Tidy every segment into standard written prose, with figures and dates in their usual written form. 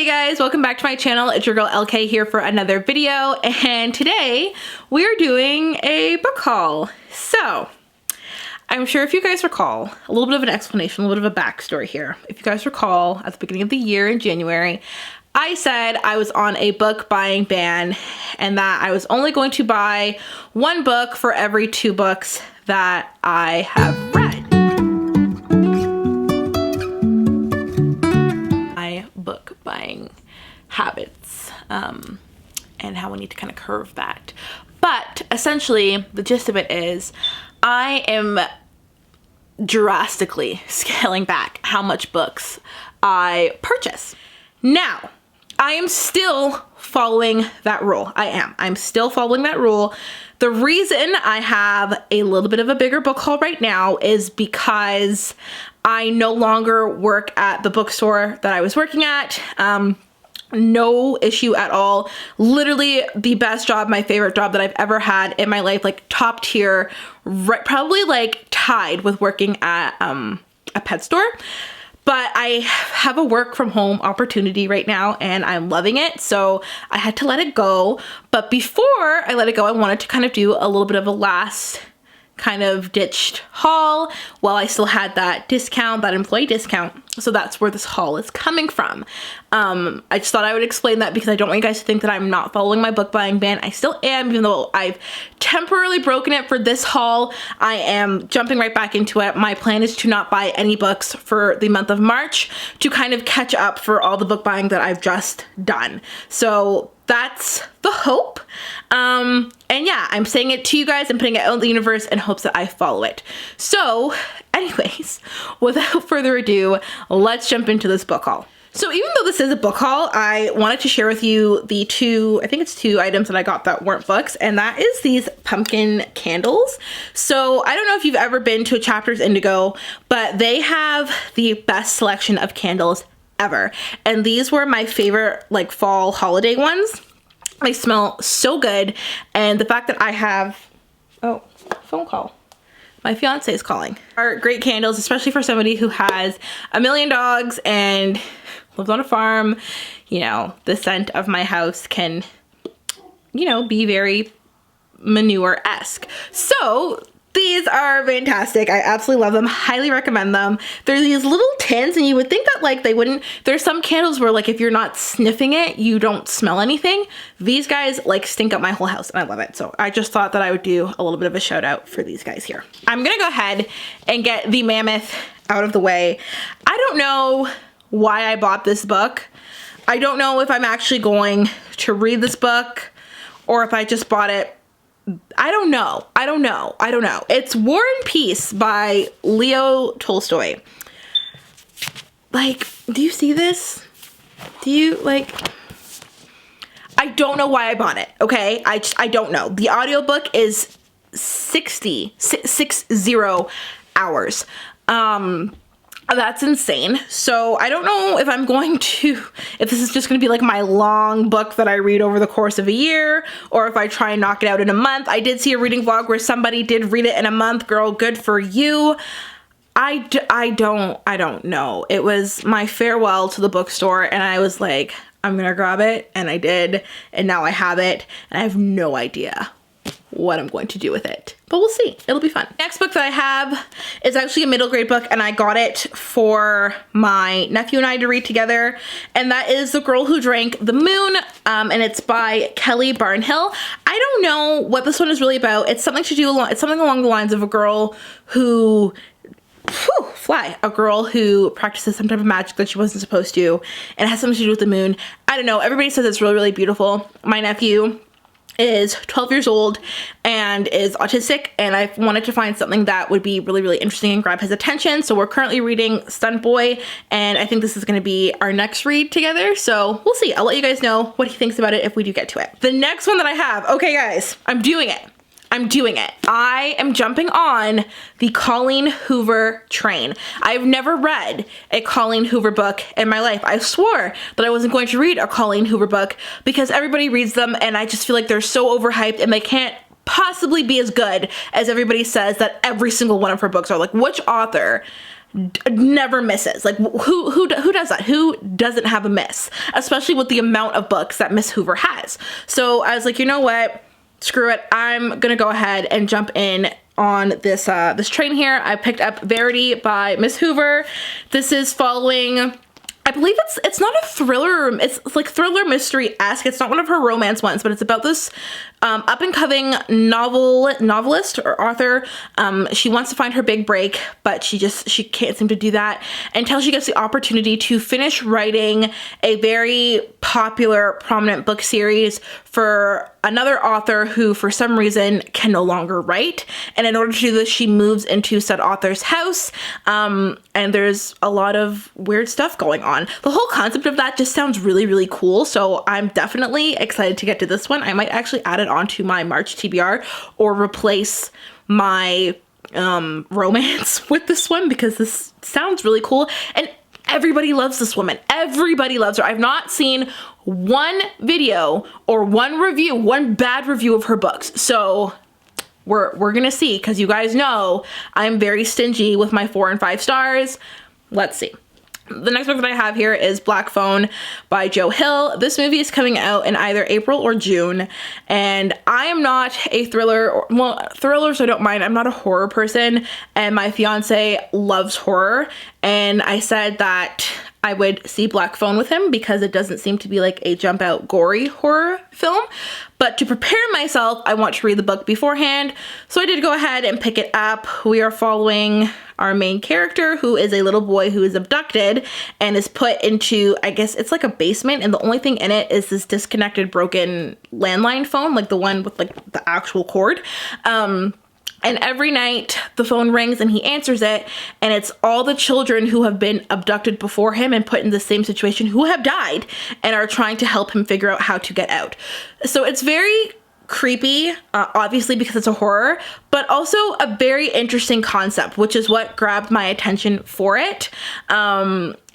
Hey guys, welcome back to my channel. It's your girl Elle.K here for another video, and today we're doing a book haul. So I'm sure if you guys recall, a little bit of an explanation, a little bit of a backstory here. If you guys recall, at the beginning of the year in January, I said I was on a book buying ban and that I was only going to buy one book for every 2 books that I have read. My book buying habits and how I need to kind of curve that. But essentially, the gist of it is I am drastically scaling back how much books I purchase. Now, I am still following that rule. I'm still following that rule. The reason I have a little bit of a bigger book haul right now is because I no longer work at the bookstore that I was working at. No issue at all. Literally the best job, my favorite job that I've ever had in my life, like top tier, probably like tied with working at a pet store. But I have a work from home opportunity right now and I'm loving it. So I had to let it go. But before I let it go, I wanted to kind of do a little bit of a last kind of ditched haul while I still had that discount, that employee discount. So that's where this haul is coming from. I just thought I would explain that because I don't want you guys to think that I'm not following my book buying ban. I still am, even though I've temporarily broken it for this haul. I am jumping right back into it. My plan is to not buy any books for the month of March to kind of catch up for all the book buying that I've just done. So that's the hope. And yeah, I'm saying it to you guys and putting it out in the universe in hopes that I follow it. So anyways, without further ado, let's jump into this book haul. So even though this is a book haul, I wanted to share with you the I think it's 2 items that I got that weren't books, and that is these pumpkin candles. So I don't know if you've ever been to a Chapters Indigo, but they have the best selection of candles ever. And these were my favorite like fall holiday ones. They smell so good. And the fact that I have, oh, phone call. My fiance is calling. Are great candles, especially for somebody who has a million dogs and lives on a farm. You know, the scent of my house can, you know, be very manure-esque. So these are fantastic. I absolutely love them. Highly recommend them. They're these little tins, and you would think that like they wouldn't. There's some candles where like if you're not sniffing it, you don't smell anything. These guys like stink up my whole house, and I love it. So I just thought that I would do a little bit of a shout out for these guys here. I'm gonna go ahead and get the mammoth out of the way. I don't know why I bought this book. I don't know if I'm actually going to read this book or if I just bought it. I don't know. It's War and Peace by Leo Tolstoy. Like, do you see this? Do you like, I don't know why I bought it. Okay. I don't know. The audiobook is 60 hours. That's insane. So I don't know if I'm going to, if this is just going to be like my long book that I read over the course of a year, or if I try and knock it out in a month. I did see a reading vlog where somebody did read it in a month. Girl, good for you. I don't know. It was my farewell to the bookstore and I was like, I'm gonna grab it, and I did, and now I have it and I have no idea what I'm going to do with it, but we'll see. It'll be fun. Next book that I have is actually a middle grade book, and I got it for my nephew and I to read together, and that is The Girl Who Drank the Moon, and it's by Kelly Barnhill. I don't know what this one is really about. It's something along the lines of a girl who a girl who practices some type of magic that she wasn't supposed to, and it has something to do with the moon. I don't know. Everybody says it's really, really beautiful. My nephew is 12 years old and is autistic, and I wanted to find something that would be really, really interesting and grab his attention. So we're currently reading Stunt Boy, and I think this is going to be our next read together. So we'll see. I'll let you guys know what he thinks about it if we do get to it. The next one that I have, okay guys, I'm doing it. I am jumping on the Colleen Hoover train. I've never read a Colleen Hoover book in my life. I swore that I wasn't going to read a Colleen Hoover book because everybody reads them and I just feel like they're so overhyped and they can't possibly be as good as everybody says that every single one of her books are. Like, which author never misses. Like who does that? Who doesn't have a miss? Especially with the amount of books that Miss Hoover has. So I was like, you know what? Screw it. I'm gonna go ahead and jump in on this this train here. I picked up Verity by Miss Hoover. This is following, I believe it's not a thriller, it's like thriller mystery-esque. It's not one of her romance ones, but it's about this up-and-coming novelist or author. She wants to find her big break, but she can't seem to do that until she gets the opportunity to finish writing a very popular, prominent book series for another author who for some reason can no longer write. And in order to do this, she moves into said author's house. And there's a lot of weird stuff going on. The whole concept of that just sounds really, really cool. So I'm definitely excited to get to this one. I might actually add it onto my March TBR or replace my romance with this one, because this sounds really cool. And everybody loves this woman. Everybody loves her. I've not seen one video or one review, one bad review of her books. So we're gonna see, because you guys know I'm very stingy with my 4 and 5 stars. Let's see. The next book that I have here is Black Phone by Joe Hill. This movie is coming out in either April or June, and I am not a thrillers I don't mind. I'm not a horror person, and my fiance loves horror, and I said that I would see Black Phone with him because it doesn't seem to be like a jump out gory horror film. But to prepare myself, I want to read the book beforehand. So I did go ahead and pick it up. We are following our main character, who is a little boy who is abducted and is put into, I guess it's like a basement, and the only thing in it is this disconnected, broken landline phone, like the one with like the actual cord. And every night the phone rings and he answers it, and it's all the children who have been abducted before him and put in the same situation who have died and are trying to help him figure out how to get out. So it's very creepy, obviously because it's a horror, but also a very interesting concept, which is what grabbed my attention for it.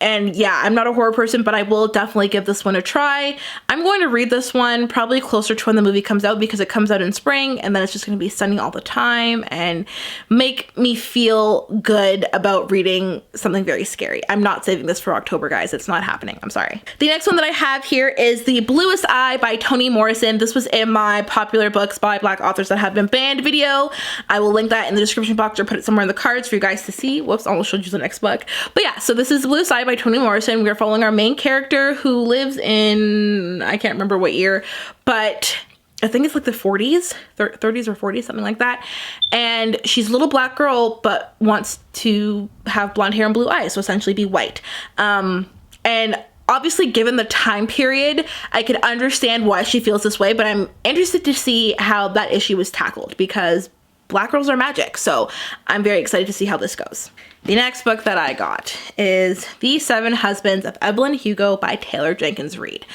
And yeah, I'm not a horror person, but I will definitely give this one a try. I'm going to read this one probably closer to when the movie comes out, because it comes out in spring, and then it's just going to be sunny all the time and make me feel good about reading something very scary. I'm not saving this for October, guys. It's not happening. I'm sorry. The next one that I have here is The Bluest Eye by Toni Morrison. This was in my popular books by Black authors that have been banned video. I will link that in the description box or put it somewhere in the cards for you guys to see. Whoops, almost showed you the next book. But yeah, so this is The Bluest Eye by Toni Morrison. We are following our main character who lives in, I can't remember what year, but I think it's like the 40s, 30s or 40s, something like that. And she's a little black girl, but wants to have blonde hair and blue eyes, so essentially be white. And obviously, given the time period, I could understand why she feels this way, but I'm interested to see how that issue is tackled, because Black girls are magic. So I'm very excited to see how this goes. The next book that I got is The 7 Husbands of Evelyn Hugo by Taylor Jenkins Reid.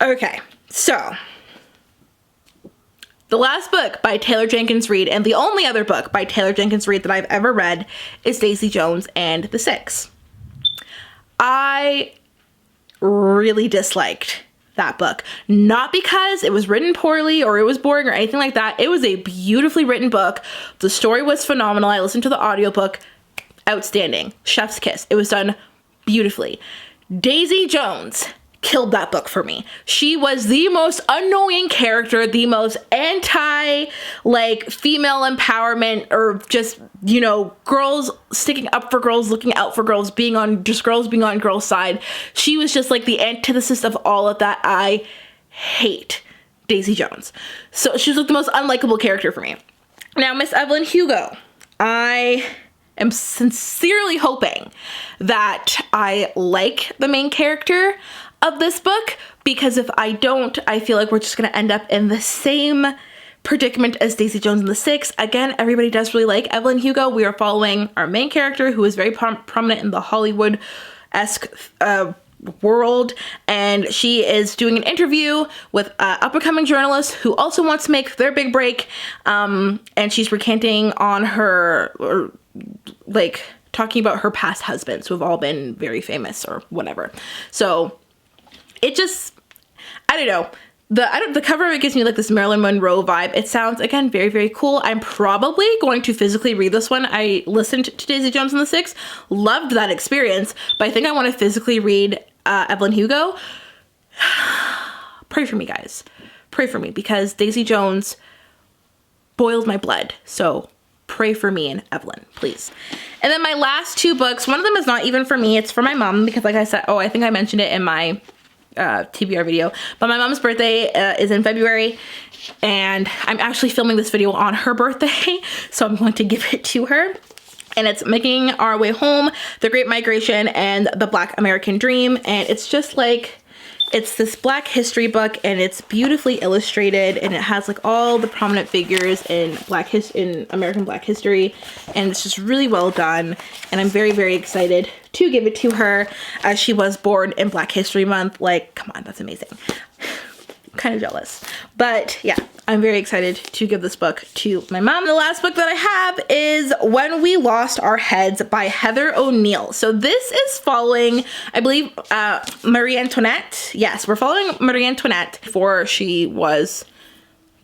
Okay, so the last book by Taylor Jenkins Reid, and the only other book by Taylor Jenkins Reid that I've ever read, is Daisy Jones and the Six. I really disliked that book. Not because it was written poorly or it was boring or anything like that. It was a beautifully written book. The story was phenomenal. I listened to the audiobook. Outstanding. Chef's kiss. It was done beautifully. Daisy Jones killed that book for me. She was the most annoying character, the most anti, like, female empowerment, or just, you know, girls sticking up for girls, looking out for girls, being on girls' side. She was just like the antithesis of all of that. I hate Daisy Jones. So she was like the most unlikable character for me. Now, Miss Evelyn Hugo, I am sincerely hoping that I like the main character of this book, because if I don't, I feel like we're just gonna end up in the same predicament as Daisy Jones and the Six. Again, everybody does really like Evelyn Hugo. We are following our main character, who is very prominent in the Hollywood-esque world, and she is doing an interview with up-and-coming journalists who also wants to make their big break, and she's recanting on her, or like talking about her past husbands who have all been very famous or whatever. So it just, I don't know. the cover of it gives me like this Marilyn Monroe vibe. It sounds, again, very, very cool. I'm probably going to physically read this one. I listened to Daisy Jones and the Six, loved that experience, but I think I want to physically read Evelyn Hugo. Pray for me, guys. Pray for me, because Daisy Jones boiled my blood. So pray for me and Evelyn, please. And then my last 2 books, one of them is not even for me, it's for my mom, because like I said, oh, I think I mentioned it in my TBR video, but my mom's birthday is in February, and I'm actually filming this video on her birthday, so I'm going to give it to her. And it's Making Our Way Home, The Great Migration, and The Black American Dream. And it's just like, it's this Black history book, and it's beautifully illustrated, and it has like all the prominent figures in American Black history, and it's just really well done. And I'm very, very excited to give it to her, as she was born in Black History Month. Like, come on, that's amazing. Kind of jealous, but yeah, I'm very excited to give this book to my mom. The last book that I have is When We Lost Our Heads by Heather O'Neill. So this is following, I believe, Marie Antoinette. Yes, we're following Marie Antoinette before she was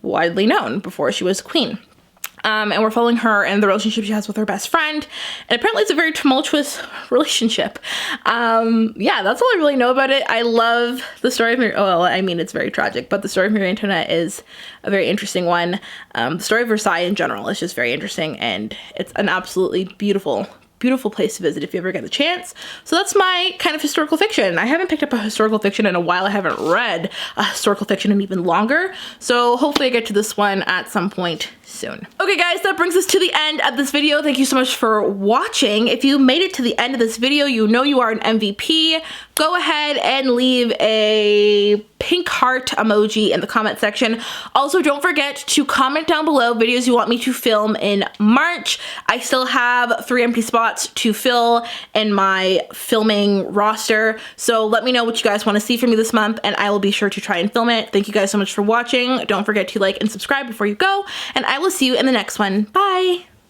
widely known, before she was queen. And we're following her and the relationship she has with her best friend. And apparently it's a very tumultuous relationship. Yeah, that's all I really know about it. I love the story of well, I mean, it's very tragic, but the story of Marie Antoinette is a very interesting one. The story of Versailles in general is just very interesting, and it's an absolutely beautiful place to visit if you ever get the chance. So that's my kind of historical fiction. I haven't picked up a historical fiction in a while. I haven't read a historical fiction in even longer. So hopefully I get to this one at some point soon. Okay guys, that brings us to the end of this video. Thank you so much for watching. If you made it to the end of this video, you know you are an MVP. Go ahead and leave a pink heart emoji in the comment section. Also, don't forget to comment down below videos you want me to film in March. I still have 3 empty spots to fill in my filming roster, so let me know what you guys want to see from me this month, and I will be sure to try and film it. Thank you guys so much for watching. Don't forget to like and subscribe before you go, and I will see you in the next one. Bye!